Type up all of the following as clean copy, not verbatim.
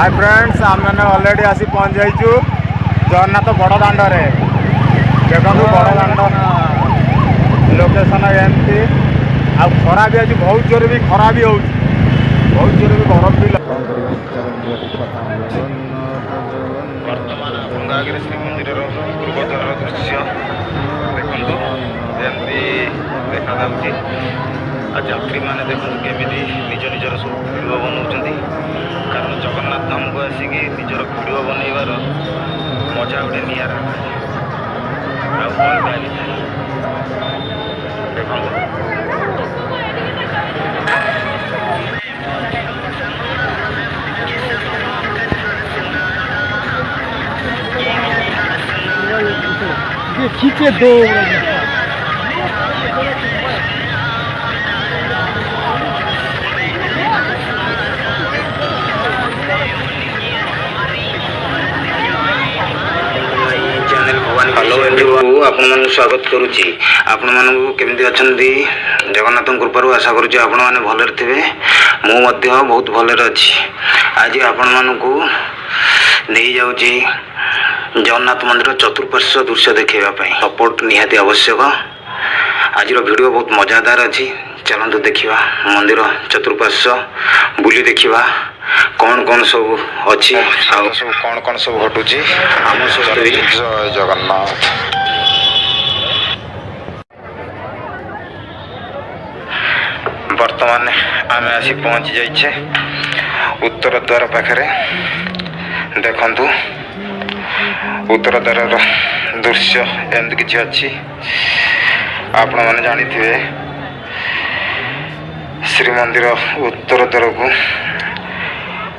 Hi friends, आम already आसी पहुँच जाइचु जगन्नाथ बड़ दाण्ड देखो बड़ दाण्ड लोकेशन एमती आ खरा भी आज बहुत जोर भी खरा भी हो बहुत जोर भी गरम भी वर्तमान आपंग आगे श्रीमंदिर पूर्वद्वार दृश्य देखु एमती देखा यात्री मैंने देखो केमी निज निजर सब भिडियो बनाऊँ कारण जगन्नाथ धाम को आसिक निजर भिडियो बनइबार मजा गोटे निरा देखो खींचे दो हेलो एवरीवन आपण मन स्वागत करुच्ची आपण मानू केमती अच्छा जगन्नाथ कृपारू आशा करुच्ची आपण मैंने भलरे थे मुझे बहुत भलरे अच्छी आज आपण मानू नहीं जाऊँगी जगन्नाथ मंदिर चतुर्पार्श्व दृश्य देखापी सपोर्ट निहाती आवश्यक आज वीडियो बहुत मजादार अच्छी चलतु देखा मंदिर चतुर्पार्श्व बुली देखा कौन कौन सब अच्छी सब कौन सब घटुची आम सब जय जगन्नाथ। वर्तमान आम आसी पहुँची जाइछे उत्तर द्वार पाखरे देखंतु उत्तर द्वार दृश्य एमती किसी अच्छी आपण मैंने जानी थे श्रीमंदिर उत्तर द्वार को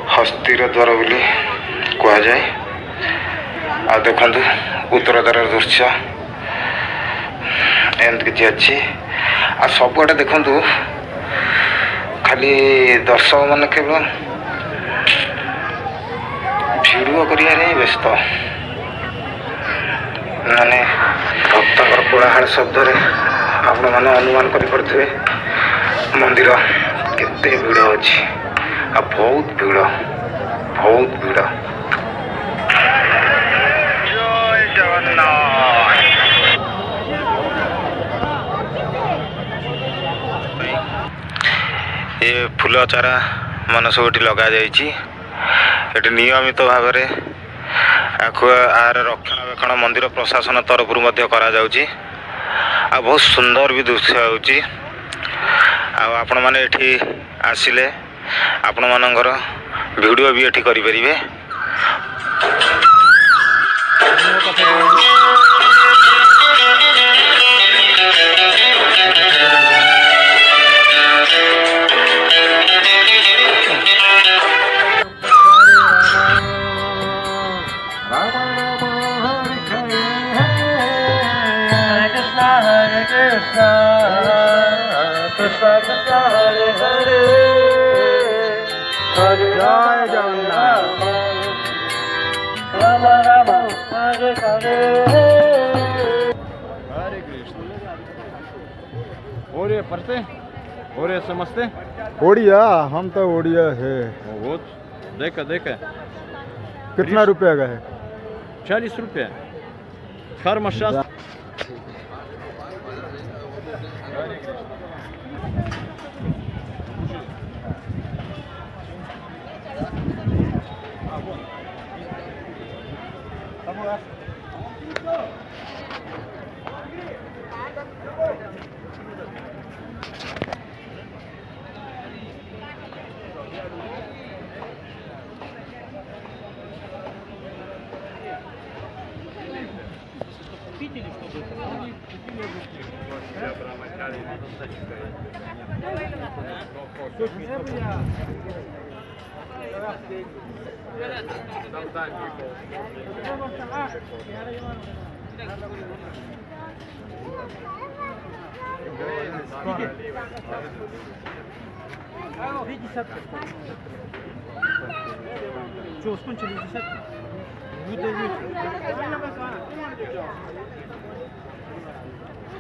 हस्तीर द्वार बोली कहुए आ देखु उत्तर द्वार दृश्य एमती किसी अच्छी आ सबुआटे देखु खाली दर्शक मान केवल भिडियो करिया व्यस्त माने भक्तर कोलाहल शब्द आपण मैंने अनुमान करें मंदिर केते भीड़ अच्छी आ बहुत भीड़ जय जगन्नाथ। ये फूल चारा मन सब लगा जाइए नियमित भाव में आर रक्षणाबेक्षण मंदिर प्रशासन तरफ करा जाउची आ बहुत सुंदर भी दृश्य होची आपण माने एठी आसिले आपण मानकर वीडियो भी एठी करि परिबे। जय जगन्नाथ। हरे कृष्ण। और ये पढ़ते और ये समझते ओडिया हम तो ओडिया है वो देख कितना रुपया का है 40 रुपया खर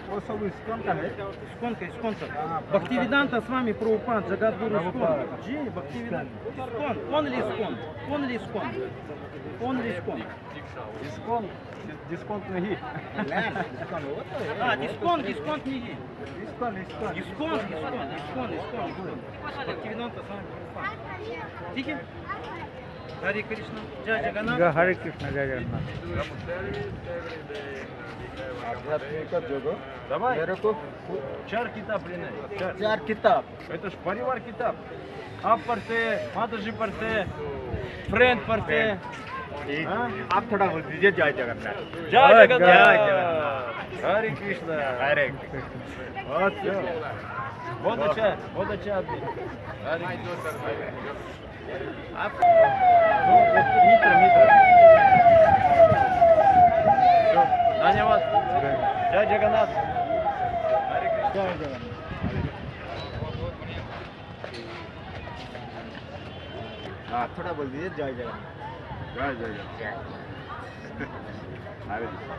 वो सब इस्कॉन का है। इस्कॉन का Bhaktivedanta с вами Прабхупад, Джагадгуру Искон. जी, Bhaktivedanta. Искон, only Искон, only Искон, only Искон. Discount discount नहीं। डिस्काउंट नहीं है. डिस्काउंट इस्कॉन. Bhaktivedanta с вами Prabhupada. ठीक है? हरे कृष्ण, जय जगन्नाथ. हरे कृष्ण जय जगन्नाथ। आध्यात्मिक जगह Давай. मेरे को 4 किताब लेना है. 4 किताब। Это ж परिवार किताब. आप पढ़ते, माता जी पढ़ते, फ्रेंड पढ़ते. आप थोड़ा बोल दीजिए जय जगन्नाथ। जय जगन्नाथ. हरे कृष्ण. हरे कृष्ण। बहुत अच्छा आदमी. हरे आप मित्र. धन्यवाद. जय जगन्नाथ. हरे कृष्ण. जय जगन्नाथ। आप थोड़ा बोल दीजिए जय जगन्नाथ। जय जगन्नाथ. हरे कृष्ण.